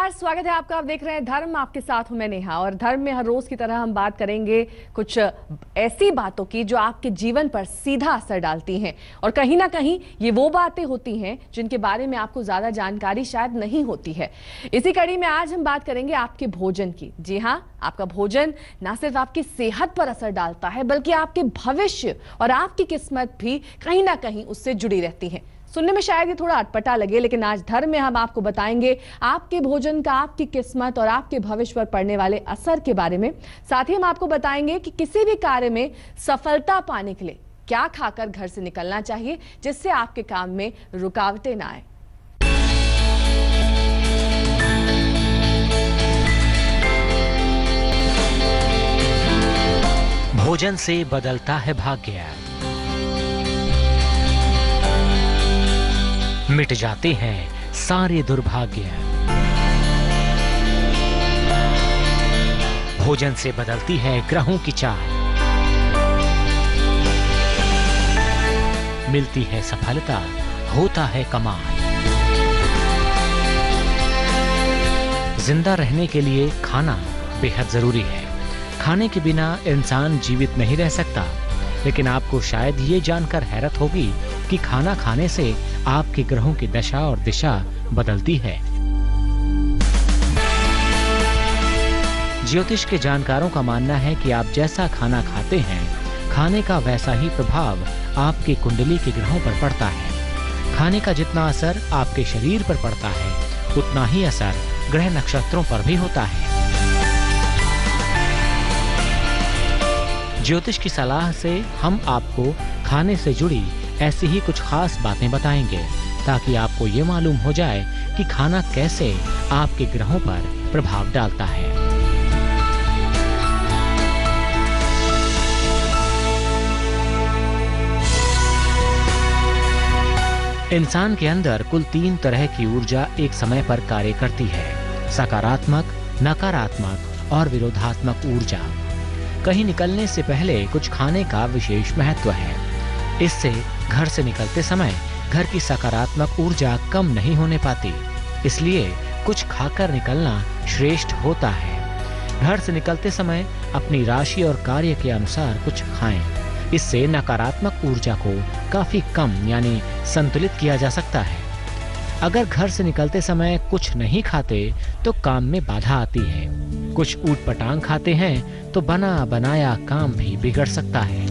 नमस्कार, स्वागत है आपका। आप देख रहे हैं धर्म, आपके साथ हूं मैं नेहा। और धर्म में हर रोज की तरह हम बात करेंगे कुछ ऐसी बातों की जो आपके जीवन पर सीधा असर डालती हैं। और कहीं ना कहीं ये वो बातें होती हैं जिनके बारे में आपको ज्यादा जानकारी शायद नहीं होती है। इसी कड़ी में आज हम बात करेंगे आपके भोजन की। जी हाँ, आपका भोजन ना सिर्फ आपकी सेहत पर असर डालता है बल्कि आपके भविष्य और आपकी किस्मत भी कहीं ना कहीं उससे जुड़ी रहती है। सुनने में शायद ये थोड़ा अटपटा लगे, लेकिन आज धर्म में हम आपको बताएंगे आपके भोजन का आपकी किस्मत और आपके भविष्य पर पड़ने वाले असर के बारे में। साथ ही हम आपको बताएंगे कि किसी भी कार्य में सफलता पाने के लिए क्या खाकर घर से निकलना चाहिए जिससे आपके काम में रुकावटें ना आए। भोजन से बदलता है भाग्य, मिट जाते हैं सारे दुर्भाग्य। भोजन से बदलती है ग्रहों की चाल, मिलती है सफलता, होता है कमाल। जिंदा रहने के लिए खाना बेहद जरूरी है। खाने के बिना इंसान जीवित नहीं रह सकता। लेकिन आपको शायद ये जानकर हैरत होगी कि खाना खाने से आपके ग्रहों की दशा और दिशा बदलती है। ज्योतिष के जानकारों का मानना है कि आप जैसा खाना खाते हैं, खाने का वैसा ही प्रभाव आपके कुंडली के ग्रहों पर पड़ता है। खाने का जितना असर आपके शरीर पर पड़ता है, उतना ही असर ग्रह नक्षत्रों पर भी होता है। ज्योतिष की सलाह से हम आपको खाने से जुड़ी ऐसी ही कुछ खास बातें बताएंगे ताकि आपको ये मालूम हो जाए कि खाना कैसे आपके ग्रहों पर प्रभाव डालता है। इंसान के अंदर कुल 3 तरह की ऊर्जा एक समय पर कार्य करती है: सकारात्मक, नकारात्मक और विरोधात्मक ऊर्जा। कहीं निकलने से पहले कुछ खाने का विशेष महत्व है। इससे घर से निकलते समय घर की सकारात्मक ऊर्जा कम नहीं होने पाती, इसलिए कुछ खाकर निकलना श्रेष्ठ होता है। घर से निकलते समय अपनी राशि और कार्य के अनुसार कुछ खाएं। इससे नकारात्मक ऊर्जा को काफी कम यानी संतुलित किया जा सकता है। अगर घर से निकलते समय कुछ नहीं खाते तो काम में बाधा आती है। कुछ ऊटपटांग खाते हैं तो बना बनाया काम भी बिगड़ सकता है।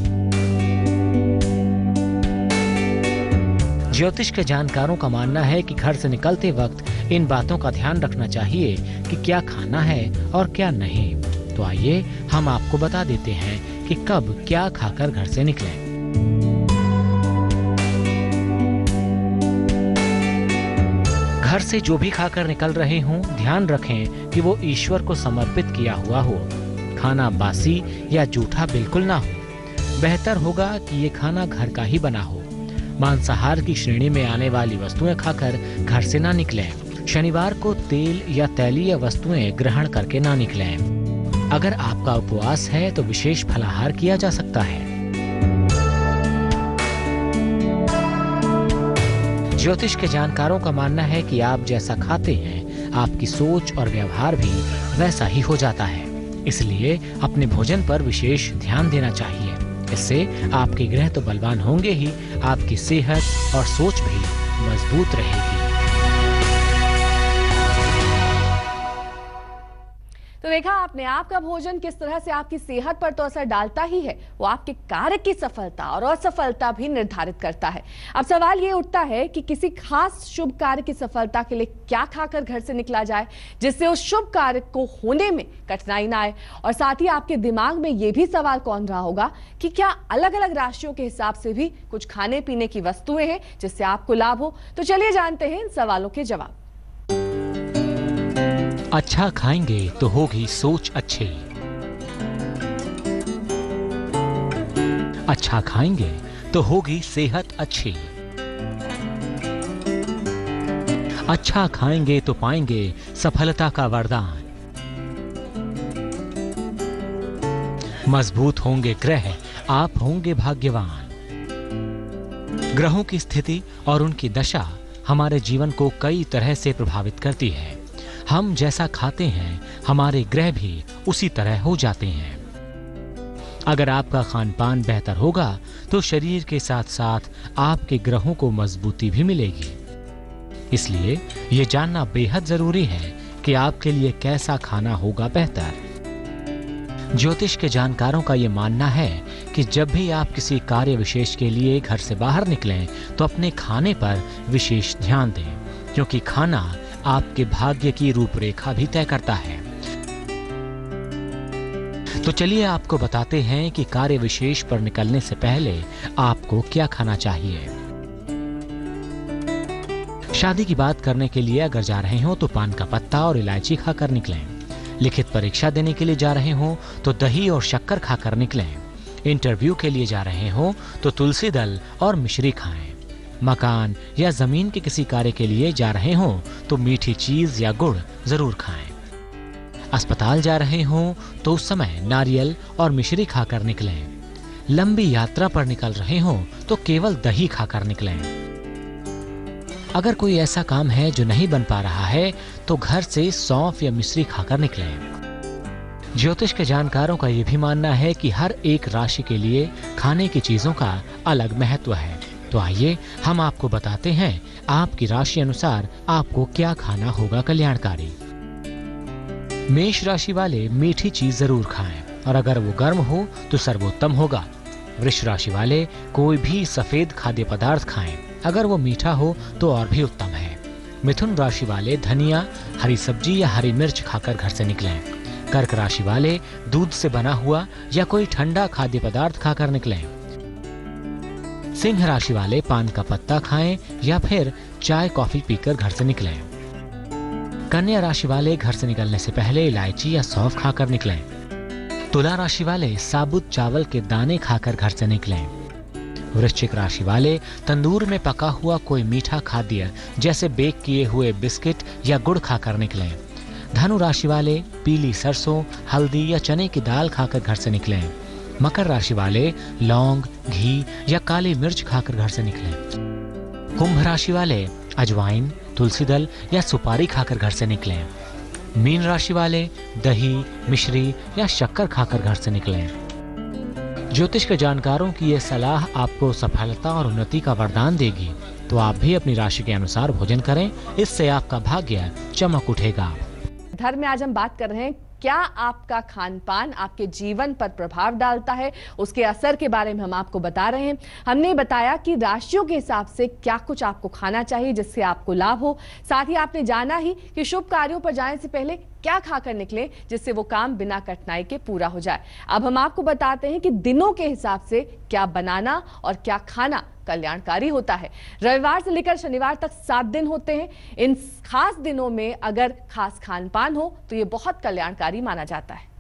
ज्योतिष के जानकारों का मानना है कि घर से निकलते वक्त इन बातों का ध्यान रखना चाहिए कि क्या खाना है और क्या नहीं। तो आइए हम आपको बता देते हैं कि कब क्या खाकर घर से निकलें। घर से जो भी खाकर निकल रहे हों, ध्यान रखें कि वो ईश्वर को समर्पित किया हुआ हो। खाना बासी या जूठा बिल्कुल ना हो। बेहतर होगा कि ये खाना घर का ही बना हो। मांसाहार की श्रेणी में आने वाली वस्तुएं खाकर घर से ना निकलें। शनिवार को तेल या तैलीय वस्तुएं ग्रहण करके ना निकलें। अगर आपका उपवास है तो विशेष फलाहार किया जा सकता है। ज्योतिष के जानकारों का मानना है कि आप जैसा खाते हैं, आपकी सोच और व्यवहार भी वैसा ही हो जाता है। इसलिए अपने भोजन पर विशेष ध्यान देना चाहिए। इससे आपके ग्रह तो बलवान होंगे ही, आपकी सेहत और सोच भी मजबूत रहेगी। तो देखा आपने, आपका भोजन किस तरह से आपकी सेहत पर तो असर डालता ही है, वो आपके कार्य की सफलता और असफलता भी निर्धारित करता है। अब सवाल ये उठता है कि किसी खास शुभ कार्य की सफलता के लिए क्या खाकर घर से निकला जाए जिससे उस शुभ कार्य को होने में कठिनाई ना आए। और साथ ही आपके दिमाग में ये भी सवाल कौन रहा होगा कि क्या अलग अलग राशियों के हिसाब से भी कुछ खाने पीने की वस्तुएं हैं जिससे आपको लाभ हो। तो चलिए जानते हैं इन सवालों के जवाब। अच्छा खाएंगे तो होगी सोच अच्छी। अच्छा खाएंगे तो होगी सेहत अच्छी। अच्छा खाएंगे तो पाएंगे सफलता का वरदान। मजबूत होंगे ग्रह, आप होंगे भाग्यवान। ग्रहों की स्थिति और उनकी दशा हमारे जीवन को कई तरह से प्रभावित करती है। हम जैसा खाते हैं हमारे ग्रह भी उसी तरह हो जाते हैं। अगर आपका खान पान बेहतर होगा तो शरीर के साथ साथ आपके ग्रहों को मजबूती भी मिलेगी। इसलिए ये जानना बेहद जरूरी है कि आपके लिए कैसा खाना होगा बेहतर। ज्योतिष के जानकारों का ये मानना है कि जब भी आप किसी कार्य विशेष के लिए घर से बाहर निकलें तो अपने खाने पर विशेष ध्यान दें, क्योंकि खाना आपके भाग्य की रूपरेखा भी तय करता है। तो चलिए आपको बताते हैं कि कार्य विशेष पर निकलने से पहले आपको क्या खाना चाहिए। शादी की बात करने के लिए अगर जा रहे हो तो पान का पत्ता और इलायची खाकर निकलें। लिखित परीक्षा देने के लिए जा रहे हो तो दही और शक्कर खाकर निकलें। इंटरव्यू के लिए जा रहे हो तो तुलसी दल और मिश्री खाएं। मकान या जमीन के किसी कार्य के लिए जा रहे हो तो मीठी चीज या गुड़ जरूर खाएं। अस्पताल जा रहे हो तो उस समय नारियल और मिश्री खाकर निकलें। लंबी यात्रा पर निकल रहे हो तो केवल दही खाकर निकलें। अगर कोई ऐसा काम है जो नहीं बन पा रहा है तो घर से सौंफ या मिश्री खाकर निकलें। ज्योतिष के जानकारों का यह भी मानना है कि हर एक राशि के लिए खाने की चीजों का अलग महत्व है। तो आइए हम आपको बताते हैं आपकी राशि अनुसार आपको क्या खाना होगा कल्याणकारी। मेष राशि वाले मीठी चीज जरूर खाएं और अगर वो गर्म हो तो सर्वोत्तम होगा। वृष राशि वाले कोई भी सफेद खाद्य पदार्थ खाएं, अगर वो मीठा हो तो और भी उत्तम है। मिथुन राशि वाले धनिया, हरी सब्जी या हरी मिर्च खाकर घर से निकलें। कर्क राशि वाले दूध से बना हुआ या कोई ठंडा खाद्य पदार्थ खाकर निकलें। सिंह राशि वाले पान का पत्ता खाएं या फिर चाय कॉफी पीकर घर से निकलें। कन्या राशि वाले घर से निकलने से पहले इलायची या सौंफ खाकर निकलें। तुला राशि वाले साबुत चावल के दाने खाकर घर से निकलें। वृश्चिक राशि वाले तंदूर में पका हुआ कोई मीठा खाद्य जैसे बेक किए हुए बिस्किट या गुड़ खाकर निकलें। धनु राशि वाले पीली सरसों, हल्दी या चने की दाल खाकर घर से निकलें। मकर राशि वाले लौंग, घी या काली मिर्च खाकर घर से निकलें। कुंभ राशि वाले अजवाइन, तुलसी दल या सुपारी खाकर घर से निकलें। मीन राशि वाले दही, मिश्री या शक्कर खाकर घर से निकलें। ज्योतिष के जानकारों की यह सलाह आपको सफलता और उन्नति का वरदान देगी, तो आप भी अपनी राशि के अनुसार भोजन करें, इससे आपका भाग्य चमक उठेगा। धर्म में आज हम बात कर रहे हैं क्या आपका खान पान आपके जीवन पर प्रभाव डालता है, उसके असर के बारे में हम आपको बता रहे हैं। हमने बताया कि राशियों के हिसाब से क्या कुछ आपको खाना चाहिए जिससे आपको लाभ हो। साथ ही आपने जाना ही कि शुभ कार्यों पर जाने से पहले क्या खाकर निकले जिससे वो काम बिना कठिनाई के पूरा हो जाए। अब हम आपको बताते हैं कि दिनों के हिसाब से क्या बनाना और क्या खाना कल्याणकारी होता है। रविवार से लेकर शनिवार तक 7 दिन होते हैं। इन खास दिनों में अगर खास खान पान हो तो ये बहुत कल्याणकारी माना जाता है।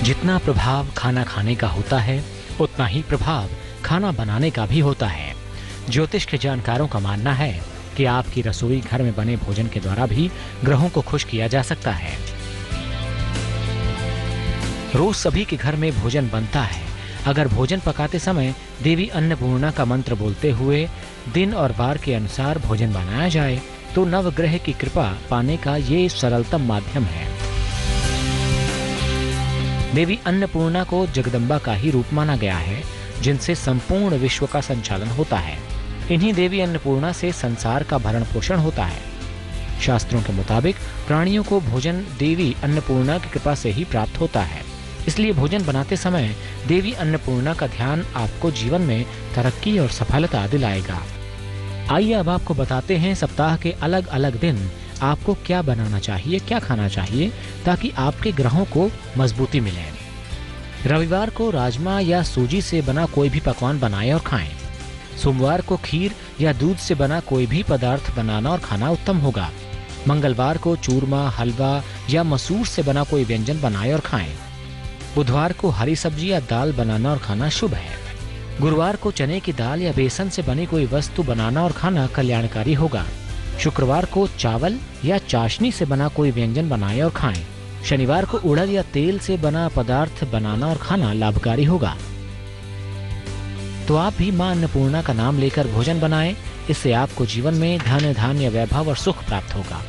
जितना प्रभाव खाना खाने का होता है उतना ही प्रभाव खाना बनाने का भी होता है। ज्योतिष के जानकारों का मानना है कि आपकी रसोई घर में बने भोजन के द्वारा भी ग्रहों को खुश किया जा सकता है। रोज सभी के घर में भोजन बनता है। अगर भोजन पकाते समय देवी अन्नपूर्णा का मंत्र बोलते हुए दिन और वार के अनुसार भोजन बनाया जाए तो नवग्रह की कृपा पाने का ये सरलतम माध्यम है। देवी अन्नपूर्णा को जगदम्बा का ही रूप माना गया है, जिनसे संपूर्ण विश्व का संचालन होता है। इन्हीं देवी अन्नपूर्णा से संसार का भरण पोषण होता है। शास्त्रों के मुताबिक प्राणियों को भोजन देवी अन्नपूर्णा की कृपा से ही प्राप्त होता है। इसलिए भोजन बनाते समय देवी अन्नपूर्णा का ध्यान आपको जीवन में तरक्की और सफलता दिलाएगा। आइए अब आपको बताते हैं सप्ताह के अलग अलग दिन आपको क्या बनाना चाहिए, क्या खाना चाहिए ताकि आपके ग्रहों को मजबूती मिले। रविवार को राजमा या सूजी से बना कोई भी पकवान बनाएं और खाएं। सोमवार को खीर या दूध से बना कोई भी पदार्थ बनाना और खाना उत्तम होगा। मंगलवार को चूरमा, हलवा या मसूर से बना कोई व्यंजन बनाएं और खाएं। बुधवार को हरी सब्जी या दाल बनाना और खाना शुभ है। गुरुवार को चने की दाल या बेसन से बनी कोई वस्तु बनाना और खाना कल्याणकारी होगा। शुक्रवार को चावल या चाशनी से बना कोई व्यंजन बनाएं और खाएं। शनिवार को उड़द या तेल से बना पदार्थ बनाना और खाना लाभकारी होगा। तो आप भी मां अन्नपूर्णा का नाम लेकर भोजन बनाएं, इससे आपको जीवन में धन धान्य वैभव और सुख प्राप्त होगा।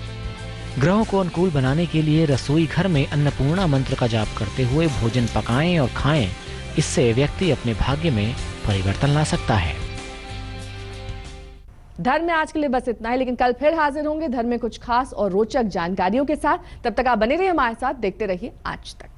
ग्रहों को अनुकूल बनाने के लिए रसोई घर में अन्नपूर्णा मंत्र का जाप करते हुए भोजन पकाएं और खाएं। इससे व्यक्ति अपने भाग्य में परिवर्तन ला सकता है। धर्म में आज के लिए बस इतना ही, लेकिन कल फिर हाजिर होंगे धर्म में कुछ खास और रोचक जानकारियों के साथ। तब तक आप बने रहिए हमारे साथ, देखते रहिए आज तक।